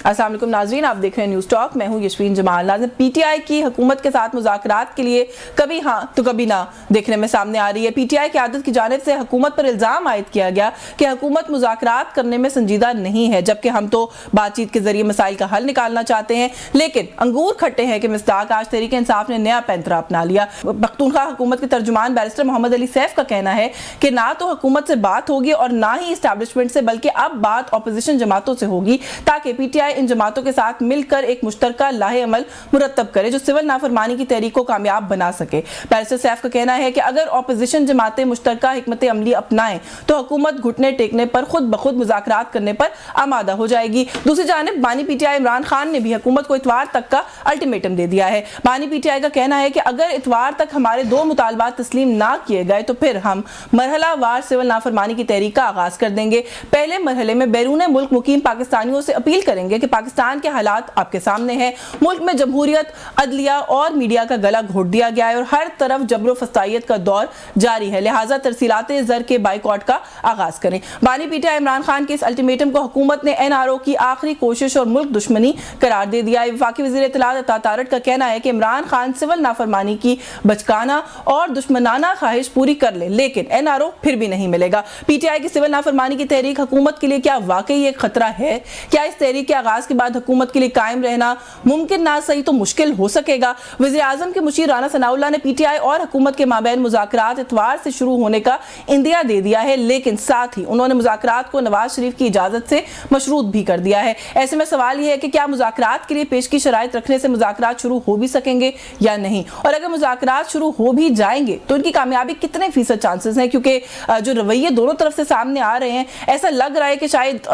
السلام علیکم ناظرین، آپ دیکھ رہے ہیں نیوز ٹاک، میں ہوں یشوین جمال۔ ناظرین، پی ٹی آئی کی حکومت کے ساتھ مذاکرات کے لیے کبھی ہاں تو کبھی نہ دیکھنے میں سامنے آ رہی ہے۔ پی ٹی آئی قیادت کی جانب سے حکومت پر الزام عائد کیا گیا کہ حکومت مذاکرات کرنے میں سنجیدہ نہیں ہے، جبکہ ہم تو بات چیت کے ذریعے مسائل کا حل نکالنا چاہتے ہیں۔ لیکن انگور کھٹے ہیں کہ مصداق آج تحریک انصاف نے نیا پینترا اپنا لیا۔ پختونخوا حکومت کے ترجمان بیرسٹر محمد علی سیف کا کہنا ہے کہ نہ تو حکومت سے بات ہوگی اور نہ ہی اسٹیبلشمنٹ سے، بلکہ اب بات اپوزیشن جماعتوں سے ہوگی تاکہ پی ٹی آئی ان جماعتوں کے ساتھ مل کر ایک مشترکہ لاہ عمل مرتب کرے جو سول نافرمانی کی تحریک کو کامیاب بنا سکے۔ بیرسٹر سیف کا کہنا ہے کہ اگر اپوزیشن جماعتیں مشترکہ حکمت عملی اپنائیں تو حکومت گھٹنے ٹیکنے پر خود بخود مذاکرات کرنے پر آمادہ ہو جائے گی۔ دوسری جانب بانی P T I Imran Khan نے بھی حکومت کو اتوار تک کا الٹیمیٹم دے دیا ہے۔ بانی پی ٹی آئی کا کہنا ہے کہ اگر اتوار تک ہمارے 2 مطالبات تسلیم نہ کیے گئے تو پھر ہم مرحلہ وار سول نافرمانی کی تحریک کا آغاز کر دیں گے۔ پہلے مرحلے میں بیرون ملک مقیم پاکستانیوں سے اپیل کریں گے کہ پاکستان کے حالات آپ کے سامنے ہیں۔ ملک میں جمہوریت، عدلیہ اور میڈیا کا گلا گھونٹ دیا گیا ہے اور ہر طرف جبر و فسطائیت کا دور جاری ہے، لہٰذا ترسیلات زر کے بائیکاٹ کا آغاز کریں۔ بانی P T I Imran Khan کے اس الٹیمیٹم کو حکومت نے این آر او کی آخری کوشش اور ملک دشمنی قرار دے دیا ہے۔ وفاقی وزیر اطلاعات عطا تارڑ کا کہنا ہے کہ عمران خان سول نافرمانی کی بچکانہ اور دشمنانہ خواہش پوری کر لے، لیکن این آر او پھر بھی نہیں ملے گا۔ پی ٹی آئی کی سول نافرمانی کی تحریک حکومت کے لیے کیا واقعی ایک خطرہ ہے؟ کیا اس تحریک کے آغاز کے بعد حکومت کے لیے قائم رہنا ممکن نہ صحیح تو مشکل ہو سکے گا؟ وزیر اعظم کے مشیر رانا ثناء اللہ نے پی ٹی آئی اور حکومت کے مابین مذاکرات اتوار سے شروع ہونے کا اندیا دے دیا ہے، لیکن ساتھ ہی انہوں نے مذاکرات کو نواز شریف کی اجازت سے مشروط بھی کر دیا ہے۔ ایسے میں سوال یہ ہے کہ کیا مذاکرات کے لیے پیش کی شرائط رکھنے سے مذاکرات شروع ہو بھی سکیں گے یا نہیں؟ اور اگر مذاکرات شروع ہو بھی جائیں گے تو ان کی کامیابی کتنے فیصد چانسز ہیں؟ کیونکہ جو رویے دونوں طرف سے سامنے آ رہے ہیں، ایسا لگ رہا ہے کہ شاید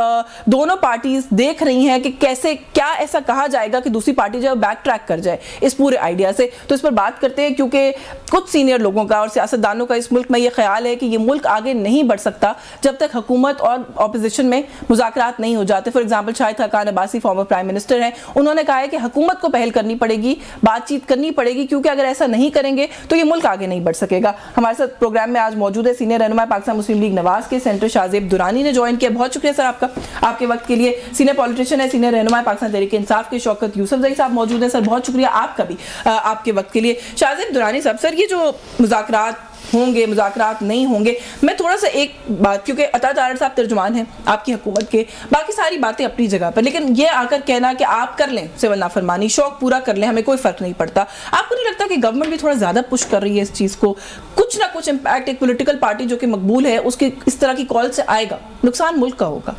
دونوں پارٹیز دیکھ رہی ہیں کہ کیسے کیا ایسا کہا جائے گا کہ دوسری پارٹی جو ہے بیک ٹریک کر جائے اس پورے آئیڈیا سے۔ تو اس پر بات کرتے ہیں، کیونکہ کچھ سینئر لوگوں کا اور سیاستدانوں کا اس ملک میں یہ خیال ہے کہ یہ ملک آگے نہیں بڑھ سکتا جب تک حکومت اور اپوزیشن میں مذاکرات نہیں ہو جاتے۔ For example Shahid Khaqan Abbasi former prime minister ہیں، انہوں نے کہا ہے کہ حکومت کو پہل کرنی پڑے گی، بات چیت کرنی پڑے گی، کیونکہ اگر ایسا نہیں کریں گے تو یہ ملک آگے نہیں بڑھ سکے گا۔ ہمارے ساتھ پروگرام میں آج موجود ہے سینئر رہنما پاکستان مسلم لیگ نواز کے سینٹر شاہ زیب درانی نے جوائن کیا۔ بہت شکریہ سر آپ کا، آپ کے وقت کے لیے۔ سینئر پولیٹیشین ہے، سینئر رہنما پاکستان تحریک انصاف کے شوکت یوسف زئی صاحب موجود ہیں۔ سر بہت شکریہ آپ کا بھی، آپ کے وقت کے لیے۔ شاہ زیب درانی صاحب، سر یہ جو مذاکرات ہوں گے، مذاکرات نہیں ہوں گے، میں تھوڑا سا ایک بات، کیونکہ عطا تارڑ صاحب ترجمان ہیں آپ کی حکومت کے، باقی ساری باتیں اپنی جگہ پر، لیکن یہ آ کر کہنا کہ آپ کر لیں سول نافرمانی، شوق پورا کر لیں، ہمیں کوئی فرق نہیں پڑتا، آپ کو نہیں لگتا کہ گورنمنٹ بھی تھوڑا زیادہ پش کر رہی ہے اس چیز کو؟ کچھ نہ کچھ امپیکٹ ایک پولیٹیکل پارٹی جو کہ مقبول ہے اس کی اس طرح کی کال سے آئے گا، نقصان ملک کا ہوگا۔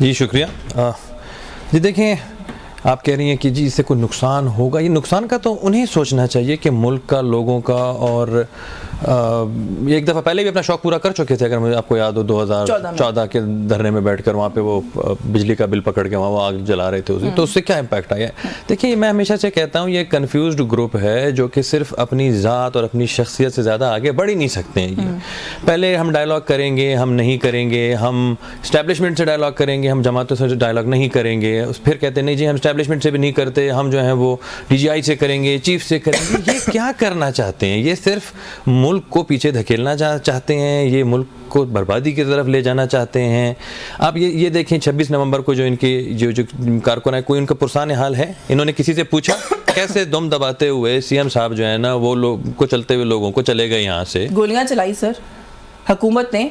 جی شکریہ۔ جی دیکھیں، آپ کہہ رہی ہیں کہ جی اس سے کوئی نقصان ہوگا، یہ نقصان کا تو انہیں سوچنا چاہیے کہ ملک کا، لوگوں کا، اور ایک دفعہ پہلے بھی اپنا شوق پورا کر چکے تھے، اگر مجھے آپ کو یاد ہو 2014 کے دھرنے میں بیٹھ کر وہاں پہ وہ بجلی کا بل پکڑ کے وہاں وہ آگ جلا رہے تھے، تو اس سے کیا امپیکٹ آیا ہے؟ دیکھیں، میں ہمیشہ سے کہتا ہوں یہ کنفیوزڈ گروپ ہے جو کہ صرف اپنی ذات اور اپنی شخصیت سے زیادہ آگے بڑھ ہی نہیں سکتے ہیں۔ یہ پہلے ہم ڈائلاگ کریں گے، ہم نہیں کریں گے، ہم اسٹیبلشمنٹ سے ڈائلاگ کریں گے، ہم جماعتوں سے ڈائلاگ نہیں کریں گے، پھر کہتے ہیں نہیں جی ہم اسٹیبلشمنٹ سے بھی نہیں کرتے، ہم جو ہیں وہ ڈی جی آئی سے کریں گے، چیف سے کریں گے۔ یہ کیا کرنا چاہتے ہیں؟ یہ صرف ملک کو پیچھے دھکیلنا چاہتے ہیں، یہ ملک کو بربادی کی طرف لے جانا چاہتے ہیں۔ آپ یہ دیکھیں 26 نومبر کو جو ان کے جو کارکن ہے، کوئی ان کا پرسان حال ہے؟ انہوں نے کسی سے پوچھا کیسے دم دباتے ہوئے سی ایم صاحب جو ہے نا وہ لوگ کو چلتے ہوئے لوگوں کو چلے گئے یہاں سے؟ گولیاں چلائی سر حکومت نے،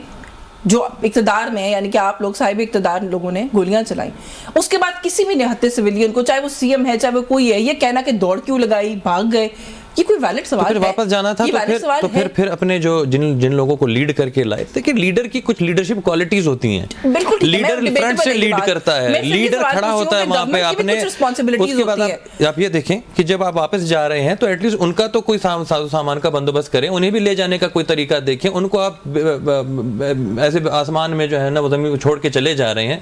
جو اقتدار میں ہے، یعنی کہ آپ لوگ صاحب اقتدار لوگوں نے گولیاں چلائیں، اس کے بعد کسی بھی نہتے سویلین کو، چاہے وہ سی ایم ہے چاہے وہ کوئی ہے، یہ کہنا کہ دوڑ کیوں لگائی، بھاگ گئے، یہ کوئی ویلڈ سوال ہے؟ پھر واپس جانا تھا تو پھر اپنے جو جن لوگوں کو لیڈ کر کے لائے، دیکھیں لیڈر کی کچھ لیڈرشپ کوالٹیز ہوتی ہیں، لیڈر فرنٹ سے لیڈ کرتا ہے، لیڈر کھڑا ہوتا ہے وہاں پہ، آپ نے اس کے بعد آپ یہ دیکھیں کہ جب آپ واپس جا رہے ہیں تو ایٹ لیسٹ ان کا تو کوئی ساز و سامان کا بندوبست کریں، انہیں بھی لے جانے کا کوئی طریقہ دیکھیں، ان کو آپ ایسے آسمان میں جو ہے نا وہ زمین کو چھوڑ کے چلے جا رہے ہیں۔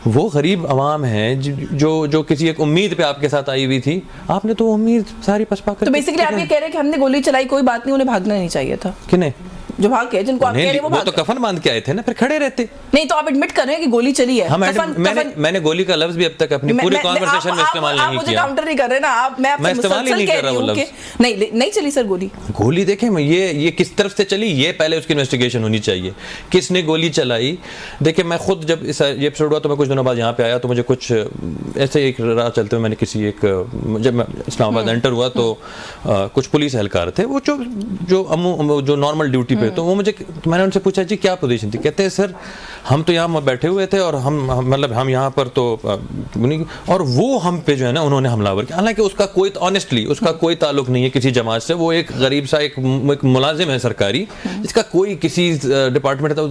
وہ غریب عوام ہیں جو کسی ایک امید پہ آپ کے ساتھ آئی ہوئی تھی، آپ نے تو امید ساری پسپا کر۔ تو بیسیکلی آپ یہ کہہ رہے ہیں کہ ہم نے گولی چلائی، کوئی بات نہیں، انہیں بھاگنا نہیں چاہیے تھا؟ کنہیں جو بھاگ گئے، جن کو آپ کہہ رہے ہیں وہ تو کفن باندھ کے آئے تھے نا، پھر کھڑے رہتے۔ نہیں تو آپ ایڈمٹ کر رہے ہیں کہ گولی چلی ہے؟ میں نے گولی کا لفظ بھی اب تک اپنی پوری کانورسیشن میں استعمال نہیں کیا۔ آپ مجھے کاؤنٹر نہیں کر رہے نا، میں استعمال ہی نہیں کر رہا وہ لفظ۔ نہیں چلی سر گولی؟ گولی دیکھیں یہ کس طرف سے چلی، یہ پہلے اس کی انویسٹیگیشن ہونی چاہیے، کس نے گولی چلائی۔ دیکھیں میں خود جب یہ ایپیسوڈ ہوا تو میں کچھ دنوں بعد یہاں پہ آیا تو مجھے کچھ ایسے ایک راہ چلتے ہوئے میں نے کسی ایک جب میں اسلام آباد انٹر ہوا تو کچھ پولیس اہلکار تھے وہ جو نارمل ڈیوٹی پہ تو وہ مجھے میں نے ان سے پوچھا جی کیا پوزیشن تھی؟ کہتے ہیں سر ہم تو یہاں بیٹھے ہوئے تھے اور ہم یہاں پر تو اور وہ ہم پہ جو ہے نا انہوں نے حملہ آور کیا. حالانکہ اس کا کوئی آنیسٹلی اس کا کوئی تعلق نہیں ہے کسی جماعت سے. وہ ایک غریب سا ایک ملازم ہے سرکاری جس کا کوئی کسی ڈپارٹمنٹ تھا.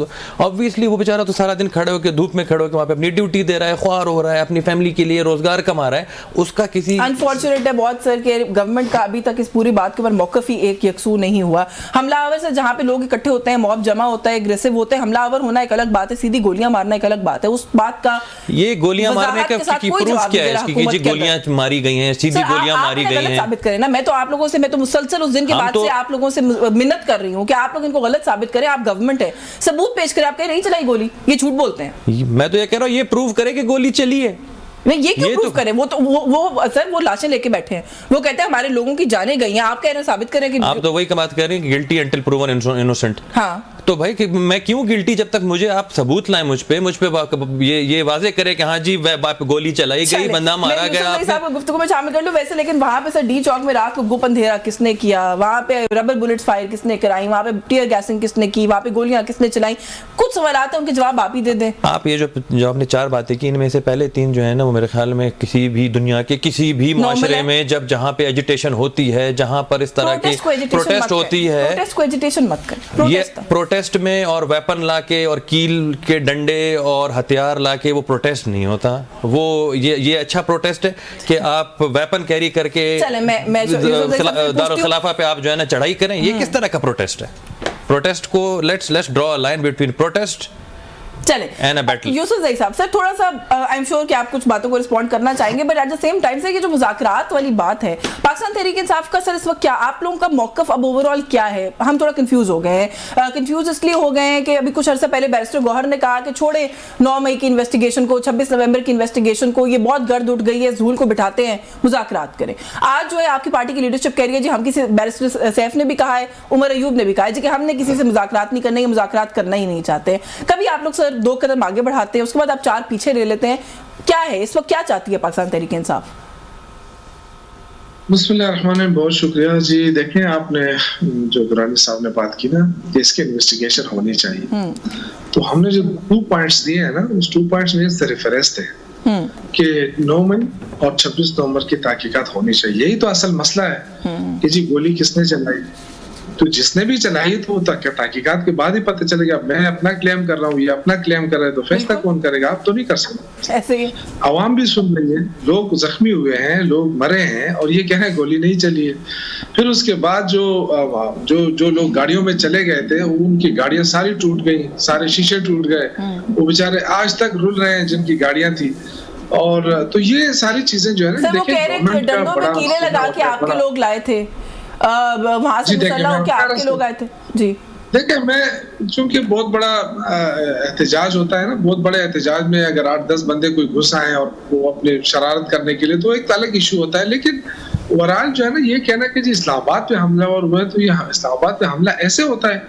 آبویسلی وہ بیچارہ تو سارا دن کھڑے ہو کے دھوپ میں کھڑے ہو کے وہاں پہ اپنی ڈیوٹی دے رہا ہے, خوار ہو رہا ہے, اپنی فیملی کے لیے روزگار کما رہا ہے. اس کا کسی انفارچونیٹ ہے بہت سر کہ گورنمنٹ کا ابھی تک اس پوری بات کے اوپر موقف ہی ایک یکسو نہیں ہوا. حملہ آور سے جہاں پہ لوگ اکٹھے ہوتے ہیں, موب جمع ہوتا ہے, اگریسو ہوتے ہیں, حملہ آور ہونا ایک الگ بات ہے, سیدھی گولیاں مارنا ایک الگ بات ہے. اس بات کا یہ گولیاں مارنے کا کی پروف کیا ہے اس کی کہ جی گولیاں ماری گئی ہیں, سیدھی گولیاں ماری گئی ہیں؟ ثابت کریں نا. میں تو آپ لوگوں سے, میں تو مسلسل اس دن کے بعد سے آپ لوگوں سے منت کر رہی ہوں کہ آپ لوگ ان کو غلط ثابت کریں. آپ گورنمنٹ ہے, ثبوت پیش کریں. آپ کہیں نہیں چلائی گولی, یہ جھوٹ بولتے ہیں. میں تو یہ کہہ رہا ہوں یہ پروف کرے کہ گولی چلی ہے. نہیں یہ کیوں پروف کریں؟ وہ تو وہ سر وہ لاشیں لے کے بیٹھے ہیں, وہ کہتے ہیں ہمارے لوگوں کی جانیں گئی ہیں. آپ کہہ رہے ہیں ثابت کریں کہ آپ تو وہی بات کہہ رہے ہیں گلٹی انٹل پروون انوسنٹ. ہاں تو بھائی کہ میں کیوں گلٹی جب تک مجھے آپ ثبوت لائیں مجھ پہ یہ واضح کرے کہ ہاں جی گولی چلائی گئی, بندہ مارا گیا. صاحب گفتگو میں شامل کر لوں ویسے, لیکن وہاں پہ سر ڈی چوک میں رات کو گپ اندھیرا کس نے کیا, وہاں پہ ربر بلٹس فائر کس نے کرائی, وہاں پہ ٹیئر گیسنگ کس نے کی, وہاں پہ گولیاں کس نے چلائیں؟ کچھ سوالات ہیں ان کے جواب آپ ہی دے دیں. آپ یہ جو آپ نے 4 باتیں کی ان میں سے پہلے 3 جو ہے نا وہ میرے خیال میں کسی بھی دنیا کے کسی بھی معاشرے میں جہاں پہ ایجیٹیشن ہوتی ہے, جہاں پر اس طرح کی پروٹیسٹ ہوتی ہے, پروٹیسٹ کو ایجیٹیشن مت کریں. یہ پروٹیسٹ میں اور ویپن لا کے اور کیل کے ڈنڈے اور ہتھیار لا کے وہ پروٹیسٹ نہیں ہوتا. وہ یہ اچھا پروٹیسٹ ہے کہ آپ ویپن کیری کر کے دارالخلافہ پہ آپ جو ہے نا چڑھائی کریں. یہ کس طرح کا پروٹیسٹ ہے؟ پروٹیسٹ کو let's draw a line between protest. چلیں یوسف زئی صاحب, سر تھوڑا سا آئی ایم شیور کہ آپ کچھ باتوں کو رسپونڈ کرنا چاہیں گے, but at the same time سے یہ جو مذاکرات والی بات ہے پاکستان تحریک انصاف کا, سر اس وقت کیا آپ لوگوں کا موقف اب اوور آل کیا ہے؟ ہم تھوڑا کنفیوز ہو گئے ہیں. کنفیوز اس لیے ہو گئے ہیں کہ ابھی کچھ عرصہ پہلے بیرسٹر گوہر نے کہا کہ چھوڑے 9 مئی کی انویسٹیگیشن کو, 26 نومبر کی انویسٹیگیشن کو, یہ بہت گرد اٹھ گئی ہے, زول کو بٹھاتے ہیں, مذاکرات کریں. آج جو ہے آپ کی پارٹی کی لیڈرشپ کہہ رہی ہے جی ہم کسی, بیرسٹر سیف نے بھی کہا ہے, عمر ایوب نے بھی کہا ہے جی کہ ہم نے کسی سے مذاکرات نہیں کرنے, یہ مذاکرات کرنا ہی نہیں چاہتے. کبھی آپ لوگ سر 2 قدم آگے بڑھاتے ہیں, اس کے بعد آپ 4 پیچھے لے لیتے ہیں. کیا ہے اس وقت, کیا چاہتی ہے پاکستان تحریک انصاف؟ بسم اللہ الرحمن الرحیم. بہت شکریہ جی. دیکھیں آپ نے جو درانی صاحب نے بات کی نا کہ اس کی انویسٹیگیشن ہونی چاہیے, تو ہم نے جو 2 پوائنٹس دیے ہیں نا, اس 2 پوائنٹس میں سر فہرست ہے کہ 9 مئی اور 26 نومبر کی تحقیقات ہونی چاہیے. یہی تو اصل مسئلہ ہے کہ جی گولی کس نے چلائی, تو جس نے بھی چلائی تو تحقیقات کے بعد ہی پتہ چلے گا. میں اپنا کلیم کر رہا ہوں, یہ اپنا کلیم کر رہا ہے, تو فیصلہ کون کرے گا؟ آپ تو نہیں کر سکتے. ایسے ہی عوام بھی سن رہی ہے, لوگ زخمی ہوئے ہیں, لوگ مرے ہیں, اور یہ کہہ رہے ہیں گولی نہیں چلی ہے. پھر اس کے بعد جو لوگ گاڑیوں میں چلے گئے تھے ان کی گاڑیاں ساری ٹوٹ گئی, سارے شیشے ٹوٹ گئے, وہ بیچارے آج تک رول رہے ہیں جن کی گاڑیاں تھی. اور تو یہ ساری چیزیں جو ہے نا, دیکھیں ڈنڈوں میں کیلیں لگا کے آپ کے لوگ لائے تھے وہاں سے, مسلح ہو کے آپ کے لوگ آئے تھے. جی دیکھیں, میں چونکہ بہت بڑا احتجاج ہوتا ہے نا, بہت بڑے احتجاج میں اگر 8-10 بندے کوئی گھس آئے اور وہ اپنے شرارت کرنے کے لیے, تو ایک الگ ایشو ہوتا ہے. لیکن اوورال جو ہے نا, یہ کہنا کہ جی اسلام آباد پہ حملہ اور ہوئے, تو یہ اسلام آباد پہ حملہ ایسے ہوتا ہے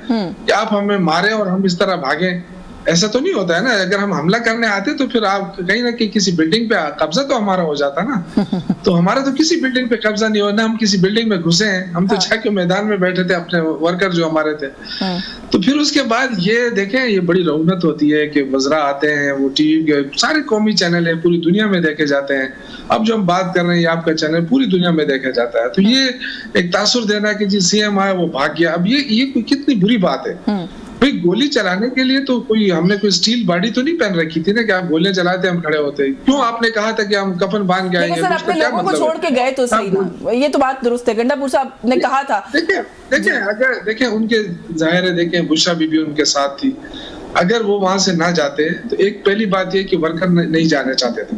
کہ آپ ہمیں مارے اور ہم اس طرح بھاگیں, ایسا تو نہیں ہوتا ہے نا. اگر ہم حملہ کرنے آتے تو پھر آپ کہیں نہ کہ کسی بلڈنگ پہ قبضہ تو ہمارا ہو جاتا نا. تو ہمارا تو کسی بلڈنگ پہ قبضہ نہیں ہوا, نہ ہم کسی بلڈنگ میں گھسے ہیں, ہم تو جا کے میدان میں بیٹھے تھے, اپنے ورکر جو ہمارے تھے. تو پھر اس کے بعد یہ دیکھیں, یہ بڑی رونت ہوتی ہے کہ وزراء آتے ہیں, وہ ٹی وی کے سارے قومی چینل ہیں, پوری دنیا میں دیکھے جاتے ہیں. اب جو ہم بات کر رہے ہیں, یہ آپ کا چینل پوری دنیا میں دیکھا جاتا ہے. تو یہ ایک تاثر دینا کہ جی سی ایم آئے وہ بھاگ گیا, اب یہ کوئی کتنی بری بات ہے. بھئی گولی چلانے کے لیے تو کوئی ہم نے کوئی سٹیل باڈی تو نہیں پہن رکھی تھی نا کہ آپ گولیاں چلاتے ہم کھڑے ہوتے. کیوں آپ نے کہا تھا کہ ہم کفن باندھ کے آئیں گے؟ سر اپنے لوگوں کو چھوڑ کے گئے تو صحیح نا, یہ تو بات درست ہے. گنڈا پور صاحب نے کہا تھا, دیکھیں اگر دیکھیں ان کے ظاہر ہے, دیکھیں بشرا بی بی ان کے ساتھ تھی, اگر وہ وہاں سے نہ جاتے تو ایک پہلی بات یہ کہ ورکر نہیں جانے چاہتے تھے,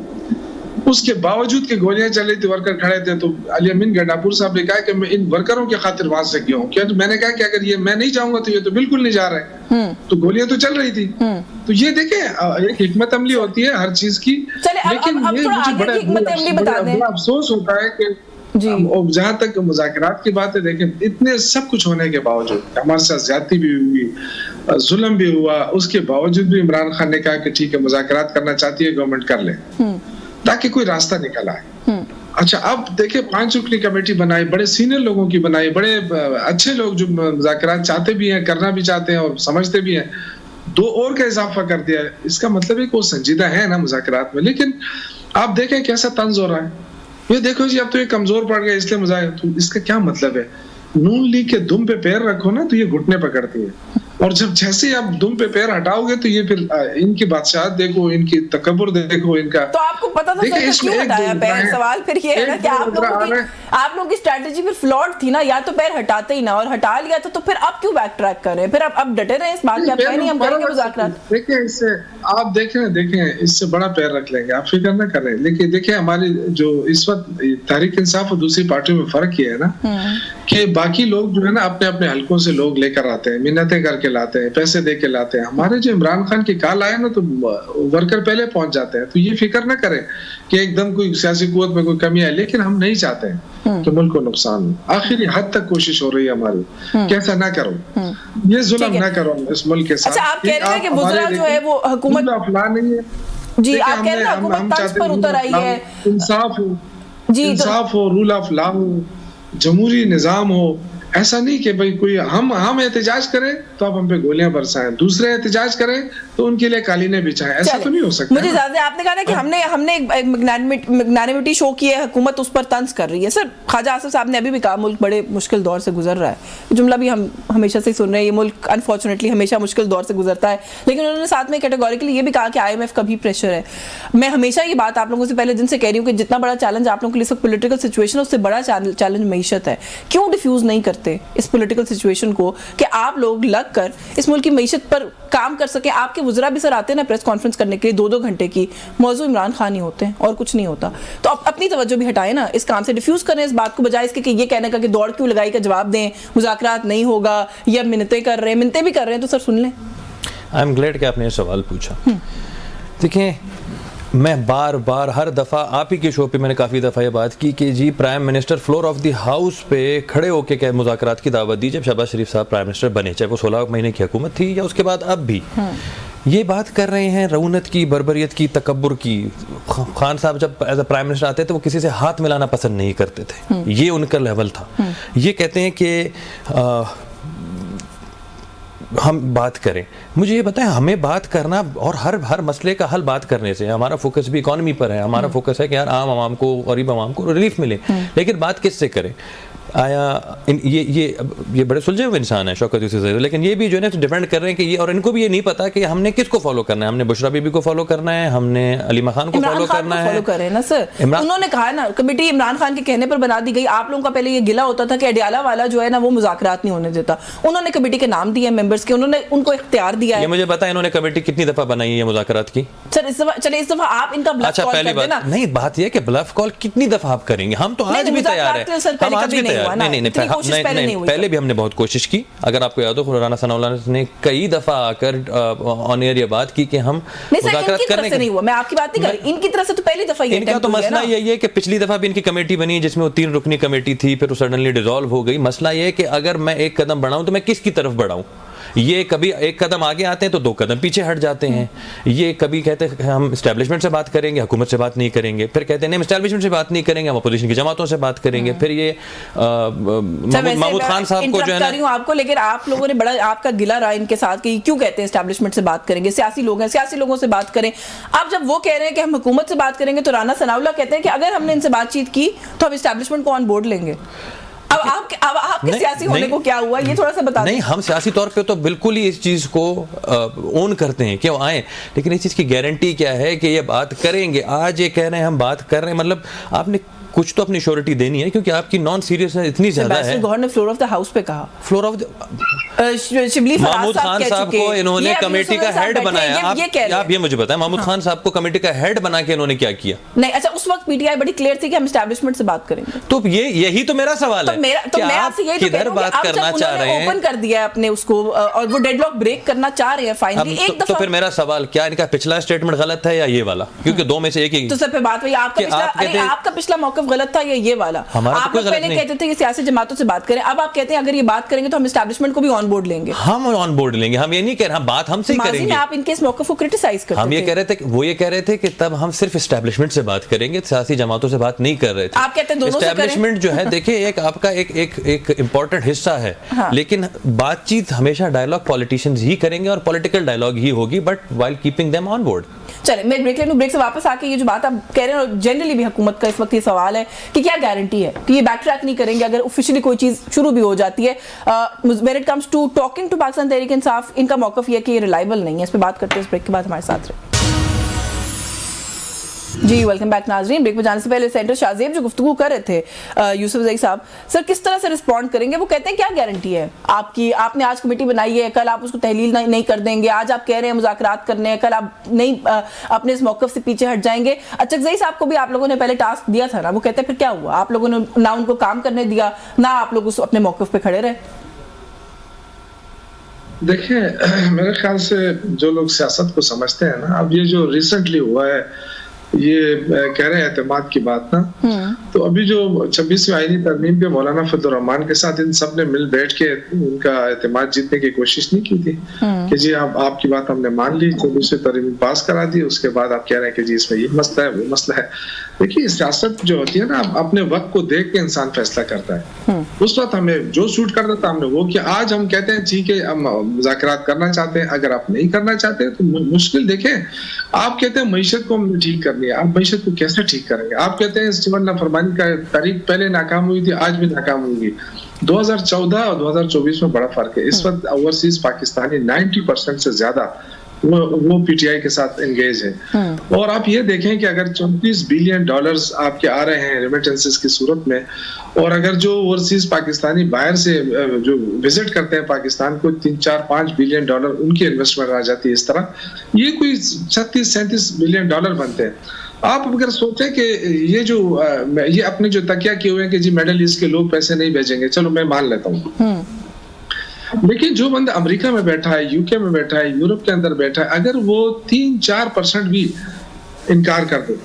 اس کے باوجود کہ گولیاں چل رہی تھی, ورکر کھڑے تھے. تو علی امین گنڈاپور صاحب نے کہا کہ میں ان ورکروں کی خاطر وہاں سے گیا ہوں. کیا میں نے کہا کہ اگر یہ میں نہیں جاؤں گا تو یہ تو بالکل نہیں جا رہے, تو گولیاں تو چل رہی تھی. تو یہ دیکھیں ایک حکمت عملی ہوتی ہے ہر چیز کی. لیکن یہ مجھے بڑا افسوس ہوتا ہے کہ جہاں تک مذاکرات کی بات ہے, دیکھیں اتنے سب کچھ ہونے کے باوجود ہمارے ساتھ زیادتی بھی ہوئی, जुल्म भी हुआ, उसके बावजूद भी इमरान खान ने कहा कि ठीक है मुज़ाकरात करना चाहती है गवर्नमेंट कर ले, ताकि कोई रास्ता निकल आए। अच्छा, अब देखिए 5 रुकनी कमेटी बनाई, बड़े सीनियर लोगों की बनाई, बड़े अच्छे लोग जो मुज़ाकरात चाहते भी हैं, करना भी चाहते हैं और समझते भी हैं, 2 और का इजाफा कर दिया है। इसका मतलब है कि वो संजीदा है ना मुज़ाकरात में। लेकिन आप देखें कैसा तंज हो रहा है, ये देखो जी अब तो ये कमजोर पड़ गया इसलिए मुज़ाकरात, तो इसका क्या मतलब है? नून लीग के दुम पे पैर रखो ना तो ये घुटने पकड़ती है, और जब जैसे आप दुम पे पैर हटाओगे तो ये फिर इनकी बादशाहत देखो, इनकी तकब्बुर देखो इनका। तो आपको पता था सर क्यों हटाया पैर? सवाल फिर ये है ना कि आप लोगों की स्ट्रेटजी फिर फ्लॉड थी ना, या तो पैर हटाते ही ना, और हटा लिया तो फिर आप क्यों बैक ट्रैक कर रहे हैं? फिर आप डटे रहे इस बात पे, आप कहें नहीं हम करेंगे मुज़ाकरात। देखिए इससे आप देखें इससे बड़ा पैर रख लेंगे, आप फिक्र ना करें। लेकिन देखिए हमारी जो इस वक्त तहरीक इंसाफ और दूसरी पार्टियों में फर्क ये है ना कि बाकी लोग जो है ना अपने अपने हलकों से लोग लेकर आते हैं, मिन्नतें करके लाते हैं, पैसे दे के लाते हैं। हमारे जो इमरान खान की कॉल आए ना तो वर्कर पहले पहुंच जाते हैं। तो ये फिक्र ना करें कि एकदम कोई सियासी कुव्वत में कोई कमी आए, लेकिन हम नहीं चाहते हैं कि मुल्क को नुकसान हो। आखिरी हद तक कोशिश हो रही है हमारी कि ऐसा ना करो, ये जुल्म ना करो इस मुल्क के साथ। अच्छा, आप कह रहे हैं कि बुज़रा जो है वो हुकूमत अफला नहीं है जी, आप कह रहे हैं हुकूमत तंज पर उतर आई है, इंसाफ हो जी, इंसाफ हो, रूल ऑफ लॉ हो, जमहूरी निजाम हो। ऐसा नहीं कि भाई कोई हम एहतजाज करें तो आप हम पे गोलियां बरसाएं, दूसरे एहतजाज करें तो उनके लिए कालीने बिछाएं, ऐसा तो नहीं हो सकता। मुझे ज्यादा आपने कहा ना कि हमने एक मैग्नानिमिटी शो की है, हुकूमत उस पर तंज कर रही है। सर ख्वाजा आसिफ साहब ने अभी भी कहा मुल्क बड़े मुश्किल दौर से गुजर रहा है, जुमला भी हम हमेशा से सुन रहे हैं, ये मुल्क अनफॉर्चुनेटली हमेशा मुश्किल दौर से गुजरता है। लेकिन उन्होंने साथ में कैटेगोरिकली ये भी कहा कि IMF का भी प्रेशर है। मैं हमेशा ये बात आप लोगों से पहले दिन से कह रही हूँ कि जितना बड़ा चैलेंज आप लोगों के लिए पॉलिटिकल सिचुएशन है, उससे बड़ा चैलेंज मईशत है। क्यों डिफ्यूज नहीं करते इस पॉलिटिकल सिचुएशन को कि आप लोग लग कर इस मुल्क की मईशत पर काम कर सके? आपके वज़रा भी सर आते हैं ना प्रेस कॉन्फ्रेंस करने के लिए 2-2 घंटे की, मौजू इमरान खान ही होते हैं और कुछ नहीं होता। तो आप अपनी तवज्जो भी हटाएं ना इस काम से, डिफ्यूज करें इस बात को, बजाय इसके कि ये कहने का कि दौड़ क्यों लगाई का जवाब दें, मुज़ाकरात नहीं होगा, या मिन्नतें कर रहे हैं, मिन्नतें भी कर रहे हैं तो सर सुन लें। आई एम ग्लैड कि आपने ये सवाल पूछा। देखिए मैं बार बार हर दफ़ा आप ही के शो पे मैंने काफ़ी दफ़ा ये बात की कि जी prime minister floor of the house पे खड़े होके क्या मुज़ाकरात की दावत दी जब शहबाज शरीफ साहब प्राइम मिनिस्टर बने, चाहे वो 16 महीने की हुकूमत थी या उसके बाद अब भी ये बात कर रहे हैं रऊनत की, बर्बरियत की, तकब्बुर की। खान साहब जब एज अ प्राइम मिनिस्टर आते थे वो किसी से हाथ मिलाना पसंद नहीं करते थे, ये उनका लेवल था। ये कहते हैं कि हम बात करें, मुझे ये बताएं हमें बात करना और हर मसले का हल बात करने से, हमारा फोकस भी इकॉनमी पर है, हमारा फोकस है कि यार आम आवाम को, गरीब आवाम को रिलीफ मिले, लेकिन बात किससे करें? आया ये बड़े सुलझे हुए इंसान है शौकत यूसुफ ज़हीर, लेकिन ये भी जो है डिपेंड कर रहे हैं कि ये, और इनको भी ये नहीं पता कि हमने किसको फॉलो करना है। हमने बुशरा बीबी को फॉलो करना है, हमने अलीमा खान को फॉलो करना है। फॉलो कर रहे हैं ना सर, उन्होंने कहा ना कमेटी इमरान खान के कहने पर बना दी गई। आप लोगों का पहले ये गिला होता था कि अडियाला वाला जो है ना वो मुज़ाकरात नहीं होने देता, उन्होंने कमेटी के नाम दिए मेंबर्स के, उन्होंने उनको इख्तियार दिया है। ये मुझे पता है इन्होंने कमेटी कितनी दफा बनाई है मुज़ाकरात की? सर इस दफा आप इनका ब्लफ कॉल कर देना। नहीं, बात ये कि ब्लफ कॉल कितनी दफा आप करेंगे? हम तो आज भी तैयार हैं, हम आज भी तैयार। नहीं, पहले भी हमने बहुत कोशिश की। अगर आपको याद हो राना सनाउल्लाह ने कई दफा आकर ऑन एयर ये बात की कि हम मुज़ाकरात करने के। नहीं हुआ, मैं आपकी बात नहीं कर रही, इनकी तरफ से तो पहली दफा ये इनका तो मसला यही है कि पिछली दफा भी इनकी कमेटी बनी जिसमें वो 3 रुकनी कमेटी थी, फिर वो सडनली डिसॉल्व हो गई। मसला ये है कि अगर मैं एक कदम बढ़ाऊं तो मैं किसकी तरफ बढ़ाऊं? ये कभी एक कदम आगे आते हैं तो 2 कदम पीछे हट जाते हैं। ये कभी कहते हैं हम एस्टैब्लिशमेंट से बात करेंगे, हुकूमत से बात नहीं करेंगे, फिर कहते हैं नहीं हम एस्टैब्लिशमेंट से बात नहीं करेंगे, हम अपोजिशन की जमातों से बात करेंगे। फिर ये महमूद खान साहब को जो है ना आपको, लेकिन आप लोगों ने बड़ा आपका गिला रहा इनके साथ कि क्यों कहते हैं एस्टैब्लिशमेंट से बात करेंगे, सियासी लोग हैं, सियासी लोगों से बात करें। अब जब वो कह रहे हैं कि हम हुकूमत से बात करेंगे तो राना सनाउल्लाह कहते हैं कि अगर हमने इनसे बातचीत की तो हम एस्टैब्लिशमेंट को ऑन बोर्ड लेंगे। अब आपके सियासी होने को क्या हुआ, ये थोड़ा सा बता दें। नहीं, हम सियासी तौर पे तो बिल्कुल ही इस चीज़ को ओन करते हैं कि वो आए, लेकिन इस चीज़ की गारंटी क्या है कि ये बात करेंगे? आज ये कह रहे हैं हम बात कर रहे हैं, मतलब आपने कुछ तो अपनी श्योरिटी देनी है क्योंकि आपकी नॉन सीरियसनेस इतनी ज्यादा है। गौहर ने फ्लोर ऑफ द हाउस पे कहा, फ्लोर ऑफ शिबली महमूद खान साहब को इन्होंने कमेटी का हेड बनाया। आप ये मुझे बताएं, महमूद खान साहब को कमेटी का हेड बना के इन्होंने क्या किया? नहीं, अच्छा उस वक्त पीटीआई बड़ी क्लियर थी कि हम एस्टैब्लिशमेंट से बात करेंगे। तो यही तो मेरा सवाल है तो मैं आपसे यही किधर बात करना चाह रहे हैं? ओपन कर दिया है अपने उसको और वो डेडलॉक ब्रेक करना चाह रहे हैं फाइनली एक दफा। तो फिर मेरा सवाल क्या इनका पिछला स्टेटमेंट गलत है या ये वाला? क्योंकि 2 में से एक ही। तो सर पे बात हुई आपका पिछला मौक़िफ़ गलत था या ये वाला? आप पहले कहते थे कि सियासी जमातों से बात करें, अब आप कहते हैं अगर ये बात करेंगे तो हम एस्टैब्लिशमेंट को भी ऑन ऑन बोर्ड लेंगे, हम ऑन बोर्ड लेंगे, हम ये नहीं कह रहे, हम बात हमसे ही माजी करेंगे। में आप इनके इस मौक़िफ़ को क्रिटिसाइज करते हम ये थे। कह रहे थे, वो ये कह रहे थे कि तब हम सिर्फ एस्टैब्लिशमेंट से बात करेंगे, सियासी जमातों से बात नहीं कर रहे थे। आप कहते हैं दोनों से करें। एस्टैब्लिशमेंट जो है देखिए एक आपका एक इंपॉर्टेंट हिस्सा है, हाँ। लेकिन बातचीत हमेशा डायलॉग पॉलिटिशियंस ही करेंगे और पॉलिटिकल डायलॉग ही होगी, but while keeping them on board. चले मैं ब्रेक ले लूं, ब्रेक से वापस आके ये जो बात आप कह रहे हैं, और जनरली भी हुकूमत का इस वक्त ये सवाल है कि क्या गारंटी है कि ये बैक ट्रैक नहीं करेंगे अगर ऑफिशियली कोई चीज शुरू भी हो जाती है। When it comes to talking to Pakistan Tehreek Insaf, इनका मौक़िफ़ ये है कि ये रिलायबल नहीं है। इस पर बात करते हैं, इस ब्रेक के बाद हमारे साथ रहे। जी वेलकम बैक नाजरीन। ब्रेक में जाने से पहले सेंटर शाहजेब जो गुफ्तगू कर रहे थे यूसुफ ज़ई साहब, सर किस तरह से रिस्पॉन्ड करेंगे? वो कहते हैं क्या गारंटी है आपकी, आपने आज कमेटी बनाई है, कल आप उसको तहलील नहीं कर देंगे, आज आप कह रहे हैं मुज़ाकरात करने हैं, कल आप नहीं अपने इस मौक़िफ़ से पीछे हट जाएंगे। अच्छा ज़ई साहब को भी आप लोगों ने पहले टास्क दिया था ना, वो कहते हैं फिर क्या हुआ? आप लोगों ने ना उनको काम करने दिया, ना आप लोग उस अपने मौक़िफ़ पे खड़े रहे। देखिए मेरे ख्याल से जो लोग सियासत को समझते हैं ना, अब ये जो रिसेंटली हुआ है, ये कह रहे हैं एतमाद की बात ना, तो अभी जो 26वीं आईनी तरमीम पे मौलाना फजल रहमान के साथ इन सब ने मिल बैठ के उनका एतमाद जीतने की कोशिश नहीं की थी कि जी आपकी बात हमने मान ली, 26वीं तरमीम पास करा दी, उसके बाद आप कह रहे हैं कि जी इसमें ये मसला है वो मसला है। देखिए सियासत जो होती है ना, अपने वक्त को देख के इंसान फैसला करता है। उस वक्त हमें जो सूट करता था हमने वो किया। आज हम कहते हैं ठीक है हम मुज़ाकरात करना चाहते हैं, अगर आप नहीं करना चाहते तो मुश्किल देखें। आप कहते हैं मईशत को हमने ठीक करनी है, आप मईशत को कैसे ठीक करेंगे? आप कहते हैं सिविल नाफरमानी का तारीख पहले नाकाम हुई थी, आज भी नाकाम होगी। 2014 और 2024 में बड़ा फर्क है। इस वक्त ओवरसीज पाकिस्तानी 90% से ज्यादा वो पीटीआई के साथ एंगेज है। और आप ये देखें कि अगर 34 बिलियन डॉलर्स आपके आ रहे हैं रेमिटेंसेस की सूरत में, और अगर जो ओवरसीज पाकिस्तानी बाहर से जो विजिट करते हैं पाकिस्तान को, 3-4-5 बिलियन डॉलर उनकी इन्वेस्टमेंट आ जाती है इस तरह, ये कोई 36-37 बिलियन डॉलर बनते हैं। आप अगर सोचें कि ये जो ये अपने जो तकिया किए हुए हैं कि जी मिडिल ईस्ट के लोग पैसे नहीं भेजेंगे, चलो मैं मान लेता हूँ, लेकिन जो बंदा अमेरिका में बैठा है, यूके में बैठा है, यूरोप के अंदर बैठा है, अगर वो 3-4% भी इनकार कर दे,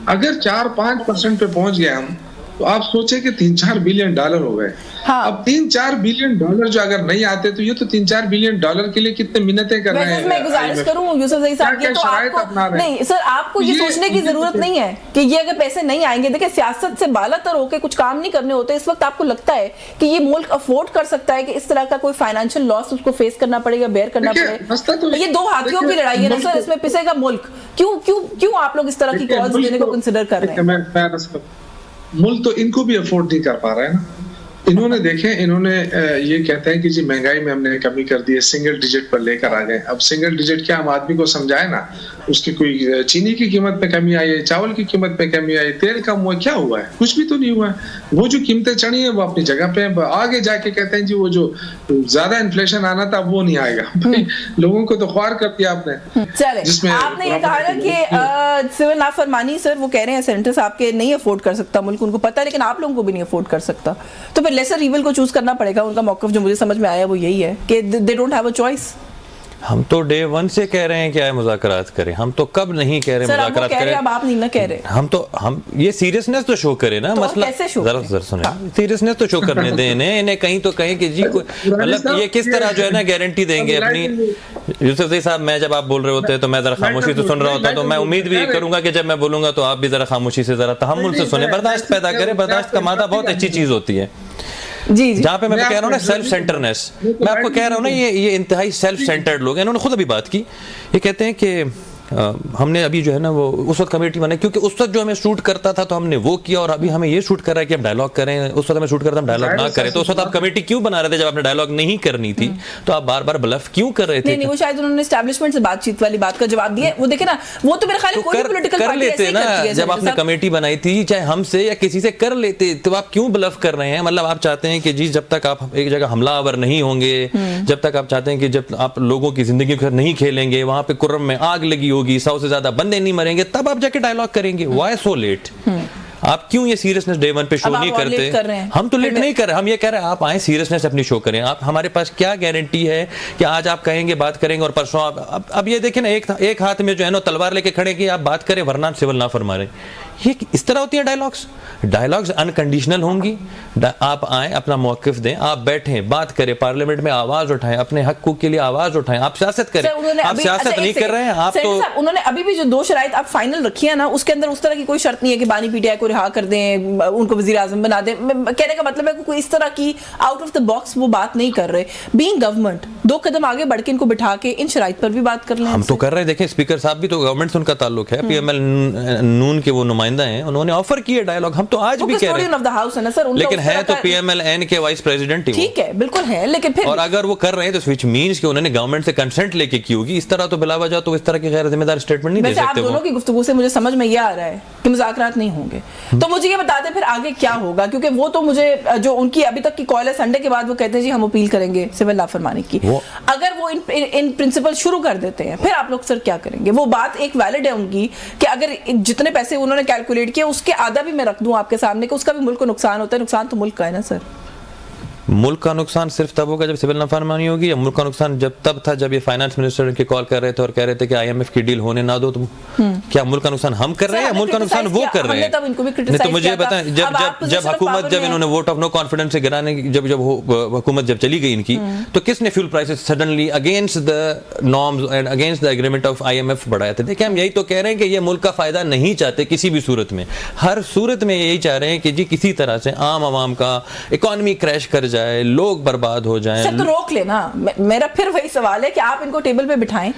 अगर 4-5% पे पहुंच गए हम, तो आप सोचे कि 3-4 बिलियन डॉलर हो गए। हाँ। अब 3-4 बिलियन डॉलर जो अगर नहीं आते तो ये तो 3-4 बिलियन डॉलर के लिए कितने मिन्नतें कर रहे हैं। मैं गुजारिश करूं यूसुफ ज़ई साहब, ये तो आपको नहीं सर, आपको ये सोचने की जरूरत नहीं है कि ये अगर पैसे नहीं आएंगे। देखिए सियासत से बालातर होकर कुछ काम नहीं करने होते। इस वक्त आपको लगता है कि ये मुल्क अफोर्ड कर सकता है कि इस तरह का कोई फाइनेंशियल लॉस उसको फेस करना पड़ेगा, बेयर करना पड़ेगा? ये दो हाथियों की लड़ाई है ना सर, इसमें पिसेगा मुल्क। क्यों आप लोग इस तरह की कॉल्स देने को कंसिडर कर रहे हैं? मुल्क तो इनको भी अफोर्ड नहीं कर पा रहा है ना। इन्होंने देखे, इन्होंने ये कहते हैं कि जी महंगाई में हमने कमी कर दी है, सिंगल डिजिट पर लेकर आ गए। अब सिंगल डिजिट क्या आम आदमी को समझाए ना, उसकी कोई चीनी की कीमत में कमी आई है, चावल की कीमत में कमी आई, तेल कम हुआ, क्या हुआ है? कुछ भी तो नहीं हुआ है। वो जो कीमतें चढ़ी हैं वो अपनी जगह पे हैं। आगे जाके कहते हैं जी वो जो ज्यादा इन्फ्लेशन आना था वो नहीं आएगा। भाई लोगों को तो ख्वार कर दिया आपने। चले आपने ये कहा ना कि सिविल नाफरमानी, सर वो कह रहे हैं सेनेटर साहब के नहीं अफोर्ड कर सकता मुल्क, उनको पता है, लेकिन आप लोगों को भी नहीं अफोर्ड कर सकता, तो फिर लेसर इविल को चूज करना पड़ेगा। उनका मौक़िफ़ जो मुझे समझ में आया वो यही है कि they don't have a choice. हम तो डे 1 से कह रहे हैं कि आए मुज़ाकरात करें। हम तो कब नहीं कह रहे मुज़ाकरात करें। अब आप नहीं ना कह रहे। हम ये सीरियसनेस तो शो करें ना, तो मसला जरा सुने, सीरियसनेस तो शो करने दें इन्हें। कहीं तो कहीं कि जी मतलब ये किस तरह जो है ना गारंटी देंगे अपनी। यूसुफ ज़ई साहब, मैं जब आप बोल रहे होते हैं तो मैं जरा खामोशी से सुन रहा होता, तो मैं उम्मीद भी करूंगा कि जब मैं बोलूंगा तो आप भी जरा खामोशी से जरा तहम्मुल से सुने, बर्दाश्त पैदा करें। बर्दाश्त का मादा बहुत अच्छी चीज होती है। जी जहाँ पे मैं कह रहा हूँ ना सेल्फ सेंटरनेस, मैं आपको कह रहा हूँ ना ये इंतहाई सेल्फ सेंटर्ड लोग हैं। इन्होंने खुद अभी बात की, ये कहते हैं कि हमने अभी जो है ना वो उस वक्त कमेटी बनाई क्योंकि उस वक्त जो हमें शूट करता था तो हमने वो किया, और अभी हमें ये शूट कर रहा है कि हम डायलॉग करें। उस वक्त हमें शूट करता हम डायलॉग ना करें, तो उस वक्त आप कमेटी क्यों बना रहे थे? जब आपने डायलॉग नहीं करनी थी तो आप बार बार ब्लफ क्यों कर रहे थे? नहीं, वो शायद उन्होंने एस्टैब्लिशमेंट से बातचीत वाली बात का जवाब दिया। वो देखे ना, वो तो मेरे ख्याल कोई पॉलिटिकल कर लेते ना, जब आपने कमेटी बनाई थी चाहे हमसे या किसी से कर लेते, तो आप क्यों ब्लफ कर रहे हैं? मतलब आप चाहते हैं कि जी जब तक आप एक जगह हमलावर नहीं होंगे, जब तक आप चाहते हैं कि जब आप लोगों की जिंदगी पर नहीं खेलेंगे, वहां पे कुर्रम में आग लगी होगी, 100 से ज्यादा बंदे नहीं मरेंगे, तब आप जाके डायलॉग करेंगे। Why so let? آپ کیوں یہ سیریسنس ڈے ون پہ شو نہیں کرتے؟ ہم تو لیٹ نہیں کر رہے, ہم یہ کہہ رہے ہیں آپ آئیں سیریسنس اپنی شو کریں. آپ ہمارے پاس کیا گارنٹی ہے کہ آج آپ کہیں گے بات کریں گے اور پرسوں آپ اب یہ دیکھیں نا ایک ہاتھ میں جو ہے نا تلوار لے کے کھڑے کہ آپ بات کریں ورنہ سول نہ فرما رہے. یہ اس طرح ہوتی ہیں ڈائلاگس انکنڈیشنل ہوں گی. آپ آئیں اپنا موقف دیں, آپ بیٹھیں بات کریں, پارلیمنٹ میں آواز اٹھائیں, اپنے حقوق کے لیے آواز اٹھائیں. آپ سیاست کریں, آپ سیاست نہیں کر رہے ہیں. آپ تو انہوں نے ابھی بھی جو 2 شرائط آپ فائنل رکھی ہے نا, اس کے اندر اس طرح کی کوئی شرط نہیں ہے کہ بانی پی ٹی آئی کو رہا کر دیں, ان کو وزیر اعظم بنا دیں. کہنے کا مطلب ہے کہ کوئی اس طرح کی آؤٹ آف دا باکس وہ بات نہیں کر رہے. بینگ گورنمنٹ 2 قدم آگے بڑھ کے ان کو بٹھا کے ان شرائط پر بھی بات کر لیں. ہم تو کر رہے ہیں. دیکھیں اسپیکر صاحب بھی تو گورنمنٹ سے ان کا تعلق ہے, پی ایم ایل نون کے وہ نمائندہ ہیں, انہوں نے آفر کیے ڈائلاگ. ہم تو آج بھی کہہ رہے ہیں, لیکن ہے تو پی ایم ایل این کے وائس پریزیڈنٹ ہی. ٹھیک ہے بالکل ہے, لیکن پھر اور اگر وہ کر رہے ہیں تو وچ مینس کہ انہوں نے گورنمنٹ سے کنسنٹ لے کے کی ہوگی. اس طرح تو بلا وجہ تو اس طرح کی غیر ذمہ دار اسٹیٹمنٹ نہیں دے سکتے. آپ دونوں کی گفتگو سے مجھے سمجھ میں یہ آ رہا ہے کہ مذاکرات نہیں ہوں گے. تو مجھے یہ بتا دیں پھر آگے کیا ہوگا, کیونکہ وہ تو مجھے جو ان کی ابھی تک کی کال ہے سنڈے کے بعد وہ کہتے ہیں جی ہم اپیل کریں گے سول نافرمانی کی. اگر وہ ان پرنسپل شروع کر دیتے ہیں پھر آپ لوگ سر کیا کریں گے؟ وہ بات ایک ویلڈ ہے ان کی کہ اگر جتنے پیسے انہوں نے کیلکولیٹ کیا اس کے آدھا بھی میں رکھ دوں آپ کے سامنے کہ اس کا بھی ملک کو نقصان ہوتا ہے. نقصان تو ملک کا ہے نا سر. ملک کا نقصان صرف تب ہوگا جب سول نافرمانی ہوگی, یا ملک کا نقصان جب تب تھا جب یہ فائنانس منسٹر کی کال کر رہے تھے اور کہہ رہے تھے کہ آئی ایم ایف کی ڈیل ہونے نہ دو تم. کیا ملک کا نقصان ہم کر رہے ہیں یا ملک کا نقصان وہ کر رہے ہیں؟ نہیں تو مجھے بتائیں, جب حکومت جب انہوں نے ووٹ آف نو کانفیڈنس سے گرانے جب حکومت جب چلی گئی ان کی, تو کس نے fuel prices suddenly against the norms and against the agreement of I M F بڑھایا تھا؟ دیکھیں ہم یہی تو کہہ رہے ہیں کہ یہ ملک کا فائدہ نہیں چاہتے کسی بھی صورت میں. ہر صورت میں یہی چاہ رہے ہیں کہ جی کسی طرح سے عام عوام کا اکانومی کریش کر جائے, لوگ برباد ہو جائیں. سر تو روک لینا. میرا پھر وہی سوال ہے کہ آپ ان کو ٹیبل پہ بٹھائیں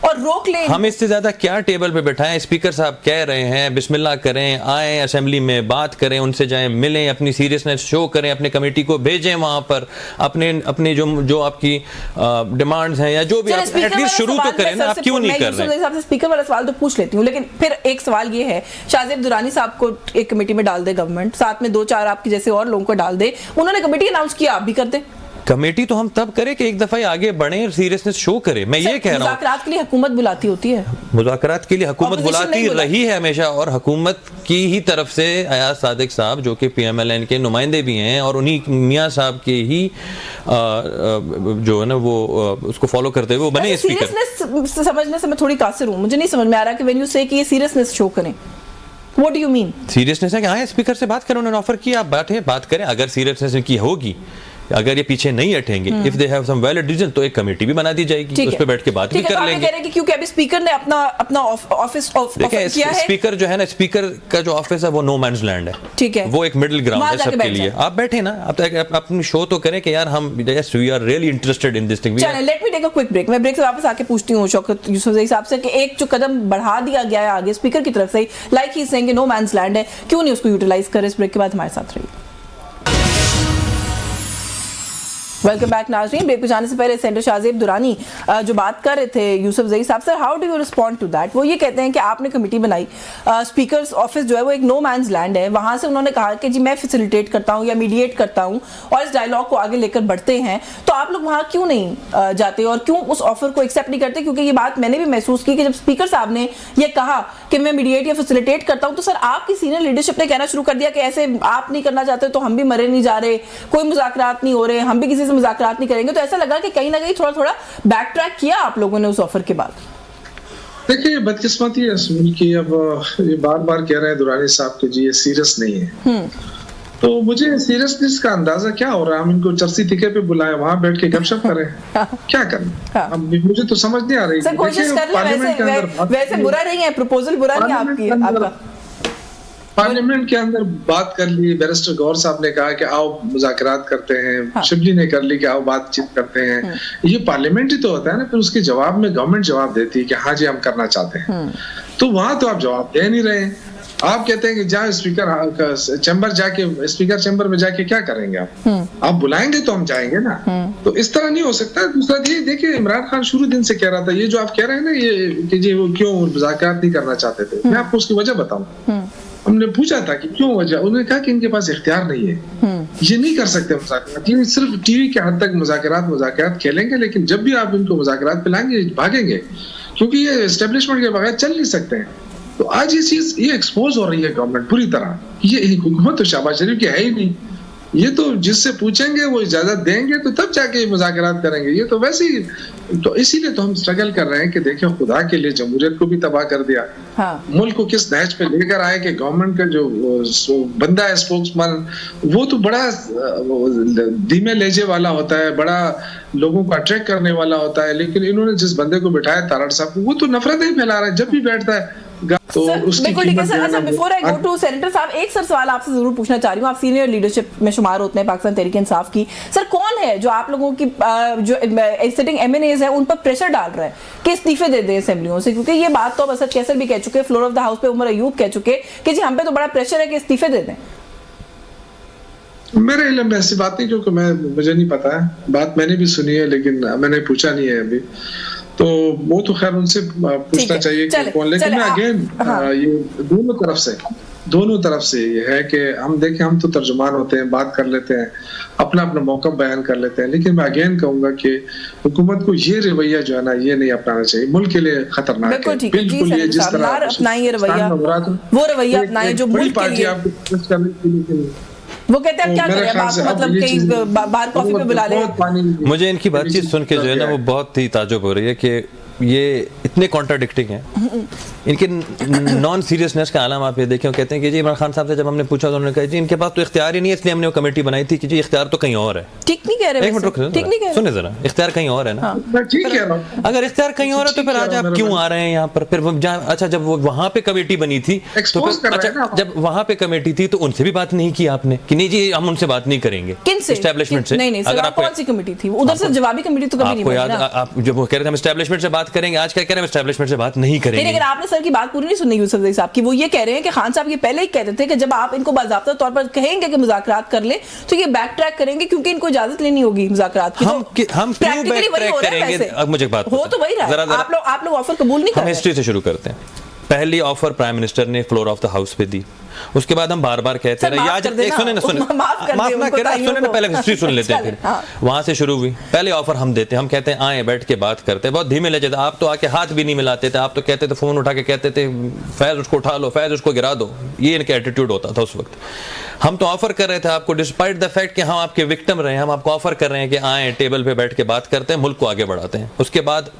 اور روک لیں. ہم اس سے زیادہ کیا ٹیبل پہ بٹھائیں؟ اسپیکر صاحب کہہ رہے ہیں بسم اللہ کریں, آئیں اسمبلی میں بات کریں, ان سے جائیں ملیں, اپنی سیریسنس شو کریں, اپنے کمیٹی کو بھیجیں وہاں پر, اپنے جو آپ کی ڈیمانڈز ہیں یا جو بھی آپ ایٹ لیسٹ شروع تو کریں نا. آپ کیوں نہیں کر رہے ہیں؟ میں اسپیکر والا سوال تو پوچھ لیتی ہوں, لیکن پھر ایک سوال یہ ہے, شاہ زیب درانی صاحب کو ایک کمیٹی میں ڈال دے گورنمنٹ, ساتھ میں 2-4 آپ کی جیسے اور لوگوں کو ڈال دے. انہوں نے کمیٹی اناؤنس کیا, آپ بھی کر دیں. کمیٹی تو ہم تب کریں کہ ایک دفعہ آگے بڑھیں, سیریسنس شو کریں. میں یہ کہہ رہا ہوں مذاکرات کے لیے حکومت بلاتی ہوتی ہے, مذاکرات کے لیے حکومت بلاتی رہی ہے ہمیشہ, اور حکومت کی ہی طرف سے ایاز صادق صاحب جو کہ پی ایم ایل این کے نمائندے بھی ہیں اور انہی میاں صاحب کے ہی جو ہے نا وہ اس کو فالو کرتے ہوئے وہ بنے اسپیکر. سیریسنس سمجھنے سے میں تھوڑی قاصر ہوں, مجھے نہیں سمجھ میں آ رہا کہ وین یو سے کہ یہ سیریسنس شو کریں, what do you mean؟ Seriousness ہے کہ آئیں اسپیکر سے بات کریں, انہوں نے آفر کیا, آپ بیٹھیں بات کریں. اگر سیریسنس کی ہوگی, اگر یہ پیچھے نہیں ہٹیں گے, if they have some valid reason, تو ایک کمیٹی بھی بنا دی جائے گی, اس پہ بیٹھ کے بات بھی کر لیں گے. کیونکہ ابھی اسپیکر نے اپنا آفس کیا ہے. اسپیکر جو ہے نا, اسپیکر کا جو آفس ہے وہ نو مینز لینڈ ہے, ٹھیک ہے, وہ ایک مڈل گراؤنڈ ہے سب کے لیے. آپ بیٹھیں نا, اب اپنی شو تو کریں کہ یار ہم we are really interested in this thing. چلیں let me take a quick break. میں بریک سے واپس آ کے پوچھتی ہوں شوکت یوسفزئی صاحب سے کہ ایک جو قدم بڑھا دیا گیا ہے آگے اسپیکر کی طرف سے, like he saying no man's land ہے, کیوں نہیں اس کو یوٹیلائز کرے؟ اس بریک کے بعد ہمارے ساتھ رہیے. ویلکم بیک ناظرین. بریک پہ جانے سے پہلے سینٹر شاہ زیب درانی جو بات کر رہے تھے یوسفزئی صاحب, sir how do you respond to that? وہ یہ کہتے ہیں کہ آپ نے کمیٹی بنائی, اسپیکرز آفس جو ہے وہ ایک نو مینز لینڈ ہے, وہاں سے انہوں نے کہا کہ جی میں فیسیلیٹیٹ کرتا ہوں یا میڈیٹ کرتا ہوں اور اس ڈائلاگ کو آگے لے کر بڑھتے ہیں, تو آپ لوگ وہاں کیوں نہیں جاتے اور کیوں اس آفر کو ایکسیپٹ نہیں کرتے؟ کیونکہ یہ بات میں نے بھی محسوس کی کہ جب اسپیکر صاحب نے یہ کہا کہ میں میڈیٹ یا فیسیلیٹیٹ کرتا ہوں, تو سر آپ کی سینئر لیڈرشپ نے کہنا شروع کر دیا کہ ایسے آپ نہیں کرنا چاہتے تو ہم بھی مرے نہیں جا رہے, کوئی مذاکرات نہیں ہو رہے, ہم بھی کسی سے مذاکرات نہیں کریں گے. تو ایسا لگا کہ کہیں نہ کہیں تھوڑا بیک ٹریک کیا آپ لوگوں نے اس آفر کے بعد. دیکھیے بدقسمتی ہے اس ملک کی, اب یہ بار بار کہہ رہے ہیں درانی صاحب کہ جی یہ سیریس نہیں ہے, تو مجھے سیریسنس کا اندازہ کیا ہو رہا ہے؟ ہم ان کو چرسی تکے پہ بلائیں, وہاں بیٹھ کے گپ شپ کریں, کیا کریں؟ مجھے تو سمجھ نہیں آ رہی. سر کوشش کر لیں, ویسے برا نہیں ہے, پروپوزل برا نہیں ہے آپ کا. پارلیمنٹ کے اندر بات کر لی, بیرسٹر گور صاحب نے کہا کہ آؤ مذاکرات کرتے ہیں, شبلی نے کر لی کہ آؤ بات چیت کرتے ہیں. یہ پارلیمنٹ ہی تو ہوتا ہے نا, پھر اس کے جواب میں گورنمنٹ جواب دیتی ہے کہ ہاں جی ہم کرنا چاہتے ہیں, تو وہاں تو آپ جواب دے نہیں رہے. آپ کہتے ہیں کہ جہاں اسپیکر چیمبر جا کے, اسپیکر چیمبر میں جا کے کیا کریں گے آپ بلائیں گے تو ہم جائیں گے نا, تو اس طرح نہیں ہو سکتا. دوسرا یہ دیکھیں عمران خان شروع دن سے کہہ رہا تھا, یہ جو آپ کہہ رہے ہیں نا یہ کہ جی وہ کیوں مذاکرات نہیں کرنا چاہتے تھے, میں آپ کو اس کی وجہ بتاؤں. ہم نے پوچھا تھا کہ کیوں وجہ, انہوں نے کہا کہ ان کے پاس اختیار نہیں ہے, یہ نہیں کر سکتے مذاکرات, یہ صرف ٹی وی کے حد تک مذاکرات کھیلیں گے, لیکن جب بھی آپ ان کو مذاکرات پلائیں گے بھاگیں گے, کیونکہ یہ اسٹیبلشمنٹ کے بغیر چل نہیں سکتے ہیں. تو آج یہ چیز یہ ایکسپوز ہو رہی ہے گورنمنٹ پوری طرح ये हुकूमत तो शहबाज शरीफ की है ही नहीं। ये तो जिससे पूछेंगे वो इजाजत देंगे तो तब जाके मुज़ाकरात करेंगे। ये तो वैसे ही, तो इसीलिए तो हम स्ट्रगल कर रहे हैं कि देखिए खुदा के लिए जमहूरियत को भी तबाह कर दिया। हाँ। मुल्क को किस नहज पे लेकर आए कि गवर्नमेंट का जो बंदा है स्पोक्समैन, वो तो बड़ा धीमे लहजे वाला होता है, बड़ा लोगों को अट्रैक्ट करने वाला होता है, लेकिन इन्होंने जिस बंदे को बिठाया तारड़ साहब को, वो तो नफरत ही फैला रहा है जब भी बैठता है। तो उसकी कीमत जो है ना, before I go to senator साहब, एक सर सवाल आपसे जरूर पूछना चाह रही हूँ। आप सीनियर लीडरशिप में शुमार होते हैं पाकिस्तान तहरीक इंसाफ की। सर कौन है जो आप लोगों की जो सिटिंग एमएनएज है उन पर प्रेशर डाल रहा है कि इस्तीफे दे दें असेंबलियों से? क्योंकि ये बात तो अब असद कैसर भी कह चुके, फ्लोर ऑफ द हाउस पे उमर अयूब कह चुके कि जी हम पे तो बड़ा प्रेशर है कि इस्तीफे दे दें। मेरे इल्म में ऐसी बात नहीं, क्योंकि मुझे नहीं पता है, बात मैंने भी सुनी है लेकिन मैंने पूछा नहीं है अभी, तो वो तो खैर उनसे पूछना चाहिए कि कौन। लेकिन मैं अगेन ये दोनों तरफ से ये है कि हम देखें, हम तो तर्जुमान होते हैं, बात कर लेते हैं, अपना अपना मौका बयान कर लेते हैं, लेकिन मैं अगेन कहूंगा कि हुकूमत को ये रवैया जो है ना, ये नहीं अपनाना चाहिए, मुल्क के लिए खतरनाक है। बिल्कुल ये जिस तरह अपनाइए रवैया, वो रवैया अपनाइए जो मुल्क के लिए। वो कहते हैं क्या करें आप, मतलब कहीं बाहर कॉफी पे बुला लें। मुझे इनकी बातचीत सुन के जो है ना वो बहुत ही ताज्जुब हो रही है कि ये इतने कॉन्ट्राडिक्टिंग हैं। इनके नॉन सीरियसनेस का आलम आप ये देखें, कहते हैं कि जी इमरान खान साहब से जब हमने पूछा तो उन्होंने कहा जी इनके पास तो इख्तियार ही नहीं है, इसलिए हमने वो कमेटी बनाई थी कि जी इख्तियार तो कहीं और है। ठीक नहीं कह रहे, एक मिनट रुक, सुने जरा, इख्तियार कहीं और है ना। अगर इख्तियार कहीं और है तो फिर आज आप क्यों आ रहे हैं यहाँ पर? फिर अच्छा जब वो वहाँ पे कमेटी बनी थी तो फिर अच्छा जब वहाँ पे कमेटी थी तो उनसे भी बात नहीं की आपने कि नहीं जी हम उनसे बात नहीं करेंगे एस्टेब्लिशमेंट से? नहीं, अगर कौन सी कमेटी थी उधर से? जवाबी कमेटी तो कभी नहीं बनी ना। आप जब वो कह रहे थे हम एस्टेब्लिशमेंट से बात करेंगे, आज क्या कह रहे हैं एस्टेब्लिशमेंट से बात नहीं करेंगे। लेकिन आपने सर की बात पूरी नहीं सुनी यूसुफ ज़ई साहब की। वो ये कह रहे हैं कि खान साहब ये पहले ही कहते थे कि जब आप इनको बाज़ाब्ता तौर पर कहेंगे कि मुज़ाकरात कर ले तो ये बैक ट्रैक करेंगे क्योंकि इनको इजाजत लेनी होगी मुज़ाकरात की। हम क्यों बैक ट्रैक करेंगे? अब मुझे एक बात हो तो वही रहा, आप लोग ऑफर कबूल नहीं कर रहे। हम हिस्ट्री से शुरू करते हैं। पहली ऑफर प्राइम मिनिस्टर ने फ्लोर ऑफ द हाउस पे दी, उसके बाद हम बार बार कहते रहे, आज एक सुने ना पहले हिस्ट्री सुन लेते हैं, फिर वहां से शुरू हुई। पहले ऑफर हम देते हैं, हम कहते हैं आए बैठ के बात करते हैं, बहुत धीमे लहजे थे, आप तो आके हाथ भी नहीं मिलाते थे, आप तो कहते थे फोन उठा के कहते थे फैज उसको उठा लो, फैज उसको गिरा दो, ये इनका एटीट्यूड होता था उस वक्त। हम तो ऑफर कर रहे थे आपको, डिस्पाइट द फैक्ट कि हम आपके विक्टिम रहे, हम आपको ऑफर कर रहे हैं कि आए टेबल पे बैठ के बात करते हैं, मुल्क को आगे बढ़ाते हैं। उसके बाद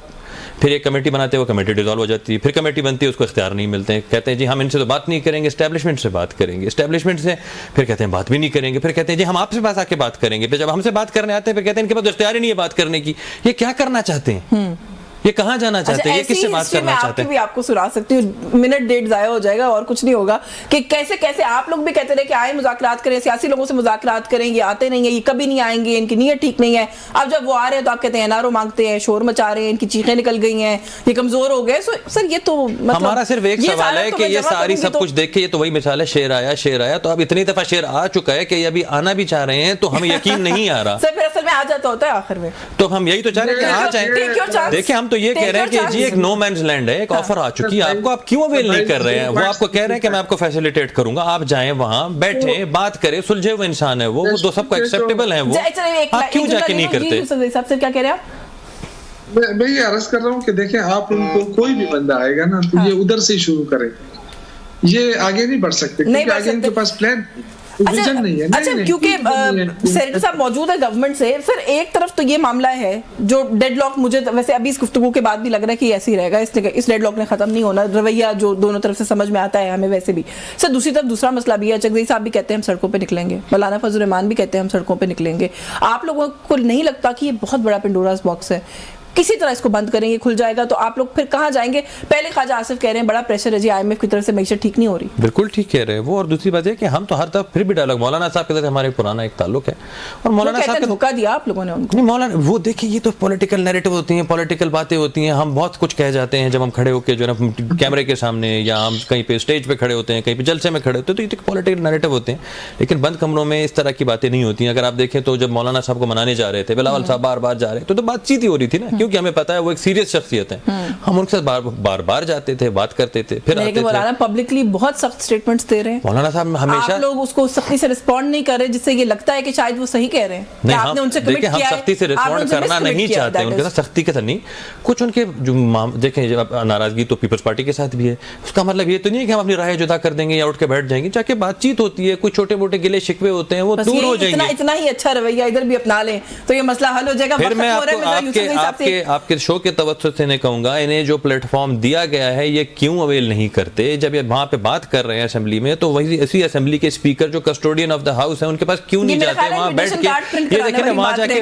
फिर एक कमेटी बनाते हैं, वो कमेटी डिसॉल्व हो जाती है, फिर कमेटी बनती है, उसको इख्तियार नहीं मिलते हैं, कहते हैं जी हम इनसे तो बात नहीं करेंगे, एस्टेब्लिशमेंट से बात करेंगे, एस्टेब्लिशमेंट से फिर कहते हैं बात भी नहीं करेंगे, फिर कहते हैं जी हम आपसे पास आके बात करेंगे, फिर जब हमसे बात करने आते हैं फिर कहते हैं इनके पास इख्तियार ही नहीं है बात करने की। ये क्या करना चाहते हैं? ये कहाँ जाना चाहते हैं? ये किससे बात करना चाहते हैं? भी आपको सुना सकती हूँ, मिनट डेढ़ जाया हो जाएगा और कुछ नहीं होगा, कि कैसे कैसे आप लोग भी कहते रहे कि आए मुज़ाकरात करें, सियासी लोगों से मुज़ाकरात करें, ये आते नहीं है, ये कभी नहीं आएंगे, इनकी नीयत ठीक नहीं है। अब जब वो आ रहे हैं तो आप कहते हैं एनआरओ मांगते हैं, शोर मचा रहे हैं, इनकी चीखें निकल गई हैं, ये कमजोर हो गए। सर ये तो मतलब हमारा सिर्फ एक सवाल है कि ये सारी सब कुछ देख के, ये तो वही मिसाल है शेर आया, तो अब इतनी दफा शेर आ चुका है कि अभी आना भी चाह रहे हैं तो हमें यकीन नहीं आ रहा। सर फिर असल में आ जाता होता है आखिर में, तो हम यही तो चाह रहे हैं कि आ जाए। देखिए हम तो ये कह रहे हैं कि जी एक नो मैन्स लैंड है, एक ऑफर आ चुकी है आपको, आप क्यों अवेल नहीं कर रहे हैं? वो आपको कह रहे हैं कि मैं आपको फैसिलिटेट करूंगा, आप जाएं वहां बैठे बात करें, सुलझे हुए इंसान है वो तो सबको एक्सेप्टेबल है वो, आप क्यों जाके नहीं करते? सर क्या कह रहे हैं आप? मैं ये अर्ज कर रहा हूँ कि देखें आप उनको कोई भी बंदा आएगा ना तो ये उधर से ही शुरू करें, ये आगे नहीं बढ़ सकते क्योंकि आगे इनके पास प्लान विजन नहीं है। अच्छा क्योंकि सेनेटर साहब मौजूद है गवर्नमेंट से, सर एक तरफ तो ये मामला है जो डेडलॉक, मुझे वैसे अभी इस गुफ्तगू के बाद भी लग रहा है कि ऐसे ही रहेगा, इस डेडलॉक ने खत्म नहीं होना, रवैया जो दोनों तरफ से समझ में आता है हमें वैसे भी। सर दूसरी तरफ दूसरा मसला भी है, चकज़ई साहब भी कहते हैं हम सड़कों पे निकलेंगे, मौलाना फजल रहमान भी कहते हैं हम सड़कों पे निकलेंगे। आप लोगों को नहीं लगता कि ये बहुत बड़ा पेंडोरास बॉक्स है, किसी तरह इसको बंद करेंगे खुल जाएगा तो आप लोग फिर कहाँ जाएंगे? पहले ख्वाजा आसिफ कह रहे हैं बड़ा प्रेशर है जी IMF की तरफ से, मैशत ठीक नहीं हो रही। बिल्कुल ठीक कह रहे हैं वो, और दूसरी बात है कि हम तो हर तरफ फिर भी डायलॉग, मौलाना साहब के साथ हमारे पुराना एक ताल्लुक है और मौलाना साहब धोखा दिया आप लोगों ने उनको। नहीं मौलाना वो देखिए ये तो पॉलिटिकल नैरेटिव होती हैं, पॉलिटिकल बातें होती हैं, हम बहुत कुछ कह जाते हैं जब हम खड़े होकर जो है कैमरे के सामने या हम कहीं पे स्टेज पे खड़े होते हैं, कहीं पे जलसे में खड़े होते हैं, तो ये तो पॉलिटिकल नैरेटिव होते हैं, लेकिन बंद कमरों में इस तरह की बातें नहीं होती हैं। अगर आप देखें तो जब मौलाना साहब को मनाने जा रहे थे, बिलावल साहब बार बार जा रहे थे तो बातचीत ही हो रही थी ना क्योंकि हमें पता है वो एक सीरियस शख्सियत है, हम उनके साथ बार बार जाते थे, बात करते थे, फिर आते थे। मौलाना पब्लिकली बहुत सख्त स्टेटमेंट्स दे रहे हैं, मौलाना साहब हमेशा आप लोग उसको सख्ती से रिस्पॉन्ड नहीं कर रहे, जिससे ये लगता है कि शायद वो सही कह रहे हैं। नहीं, आपने उनसे कमिट देखिए, किया हम है, सख्ती से रिस्पॉन्ड करना नहीं चाहते उनके साथ, सख्ती के साथ नहीं। कुछ उनके जो देखें नाराजगी तो पीपल्स पार्टी के साथ भी है, उसका मतलब ये तो नहीं है कि हम अपनी राय जुदा कर देंगे या उठ के बैठ जाएंगे, जाके बातचीत होती है, कुछ छोटे मोटे गिले शिकवे होते हैं, वो दूर हो जाएंगे। इतना ही अच्छा रवैया इधर भी अपना लें तो ये मसला हल हो जाएगा। फिर मैं आपके शो के तवज्जुह से कहूंगा, इन्हें जो प्लेटफॉर्म दिया गया है ये क्यों अवेल नहीं करते? जब ये वहां पे बात कर रहे हैं असेंबली में, तो वही इसी असेंबली के स्पीकर जो कस्टोडियन ऑफ द हाउस है, उनके पास क्यों नहीं जाते वहां बैठ के? ये देखें ना, वहां जाके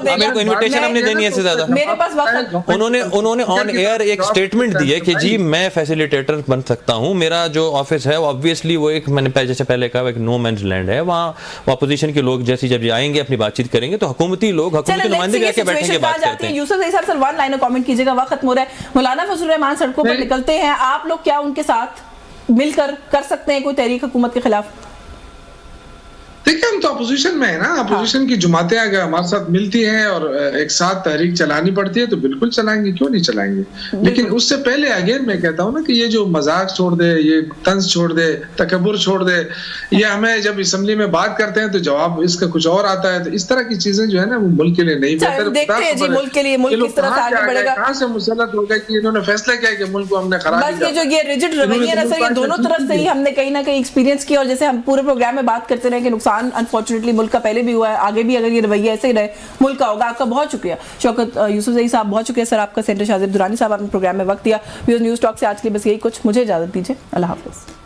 हमें को इनविटेशन हमने देनी है, इससे ज्यादा मेरे पास वक्त उन्होंने ऑन एयर एक स्टेटमेंट दी है कि जी मैं फैसिलिटेटर बन सकता हूं, मेरा जो ऑफिस है ऑब्वियसली वो एक, मैंने जैसे पहले कहा, एक नो मैन्स लैंड है, वहाँ अपोजिशन के लोग जैसे जब आएंगे अपनी बातचीत करेंगे तो हुकूमती लोग, हुकूमती नुमाइंदे जाके बैठेंगे, बात करते हैं। यूसुफ साहब सर वन लाइन में कमेंट कीजिएगा, वक्त खत्म हो रहा है। मौलाना फजलुर रहमान सड़कों पर निकलते हैं, आप लोग क्या उनके साथ मिलकर कर सकते हैं कोई तहरीक हुकूमत के खिलाफ? देखिए, हम तो अपोजिशन में है ना, अपोजिशन की जमातें अगर हमारे साथ मिलती हैं और एक साथ तहरीक चलानी पड़ती है तो बिल्कुल चलाएंगे, क्यों नहीं चलाएंगे। लेकिन उससे पहले अगेन मैं कहता हूँ ना कि ये जो मजाक छोड़ दे, ये तंज छोड़ दे, तकब्बुर छोड़ दे, ये हमें जब असेंबली में बात करते हैं तो जवाब इसका कुछ और आता है, तो इस तरह की चीजें जो है ना वो मुल्क के लिए नहीं बेहतर। देखते हैं जी मुल्क के लिए मुल्क किस तरह से आगे बढ़ेगा। कहाँ से मुसलत हो गया कि इन्होंने फैसला किया कि मुल्क को हमने खराब बस ये जो ये रिजिड रवैया है सर, ये दोनों तरफ से ही हमने कहीं ना कहीं एक्सपीरियंस किया, और जैसे हम पूरे प्रोग्राम में बात करते रहे कि नुकसान अनफॉर्चुनेटली मुल्क का पहले भी हुआ है, आगे भी अगर ये रवैया ऐसे ही रहे मुल्क का होगा। आपका बहुत शुक्रिया शौकत यूसुफजई साहब, बहुत शुक्रिया सर आपका, सेंटर शाजिब दुरानी साहब, आपने प्रोग्राम में वक्त दिया। न्यूज़ टॉक से आज के लिए बस यही कुछ, मुझे इजाजत दीजिए, अल्लाह हाफिज़।